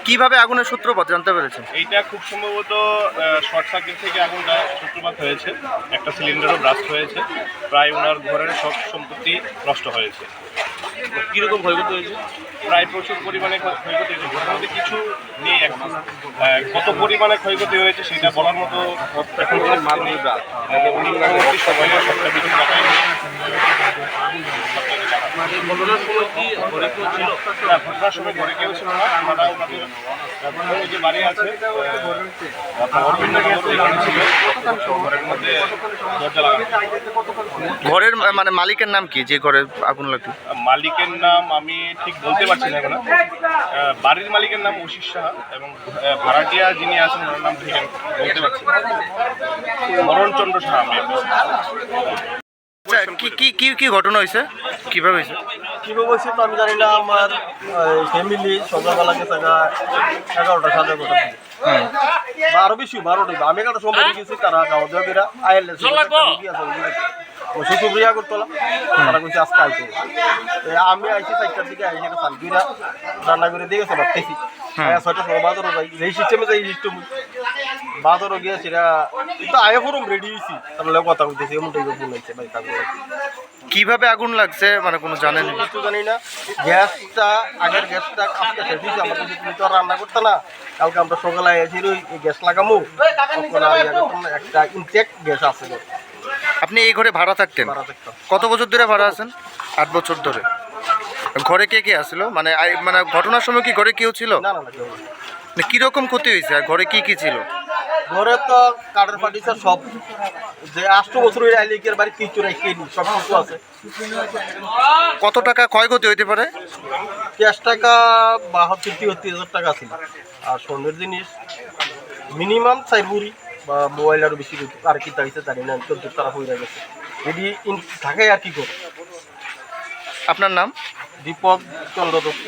কিভাবে আগুনের সূত্রপাত জানতে পেরেছেন? এইটা খুব সম্ভবত শর্ট সার্কিট থেকে আগুনটা সূত্রপাত হয়েছে। একটা সিলিন্ডারও ব্লাস্ট হয়েছে, প্রায় ওনার ঘরের সব সম্পত্তি নষ্ট হয়েছে। কীরকম ক্ষয়ক্ষতি হয়েছে? প্রায় প্রচুর পরিমাণে ক্ষয়ক্ষতি হয়েছে, মোটামুটি কিছু নেই এখন। কত পরিমাণে ক্ষয়ক্ষতি হয়েছে সেটা বলার মতো এখন উনি পরবর্তী সময়ে সবটা কিছু জানাই। ঘটনার সময় কি ঘরে কেউ ছিল? না, ঘটনার সময় ঘরে কেউ ছিল না। ওনারা ওনাদের যে বাড়ি আছে ঘরের মধ্যে দরজা লাগানো। ঘরের মানে মালিকের নাম কি, যে ঘরে আগুন লাগলো? মালিকের নাম আমি ঠিক বলতে পারছি না এখন। বাড়ির মালিকের নাম ওশির সাহা এবং ভাড়াটিয়া যিনি আছেন ওনার নাম ঠিক আমি বলতে পারছি না। মরণচন্দ্র সাহা। আচ্ছা, কি কি কি কি ঘটনা হয়েছে, কিভাবে হয়েছে? কীভাবে বলছি তো আমি জানি না। আমার ফ্যামিলি সকালবেলা গেছে 11টা 11:30 বা আরো বেশি 12টা। আমি একটা সময় গেছি, তারা গাঁও দেওয়া আইএলএস সুপ্রিয়া করতলা, তারা কইছে আজকে আইতো। আমি আইছি 4টার দিকে, আইসি একটা সালগুড়া রান্না করে দিয়ে গেছে ভাবতেছি 6টার সময় বাজারও যাই, যেই সিস্টেমে যাই সিস্টেম বাজারও গিয়ে সেটা কিন্তু আয়ে ফরম রেডি হয়েছি, তাহলে কথা বলতেছি এমন টাইপের ফোন হয়েছে ভাই। তারপরে কিভাবে আগুন লাগছে মানে কোনো জানেন? কিছু জানি না। গ্যাসটা আগের গ্যাসটা আজকে শেষ হয়েছে। আমার কাছে তুমি তো আর রান্না করতে না, কালকে আমরা সকালে আইছি ওই গ্যাস লাগামো, একটা ইনটেক গ্যাস আছে। আপনি এই ঘরে ভাড়া থাকতেন? কত বছর ধরে ভাড়া আছেন? 8 বছর ধরে। ঘরে কে কে আসলো, মানে মানে ঘটনার সময় কি ঘরে কেউ ছিল? না না না, কেউ না। কিরকম ক্ষতি হয়েছে আর ঘরে কি কি ছিল? ঘরে তো কাঠের ফার্নিচার সব, যে 8 বছরের আইলিকের বাড়ি কিছু রাখি সব কিছু আছে। কত টাকা ক্ষয়ক্ষতি হইতে পারে? ক্যাশ টাকা 72-73 টাকা ছিল। আর স্বর্ণের জিনিস মিনিমাম 4 ভরি বা মোবাইল আরও বেশি আর কি তাইছে জানি না, 14 টাকা হয়ে গেছে। যদি থাকে আর কি করে। আপনার নাম? দীপক চন্দ্র দত্ত।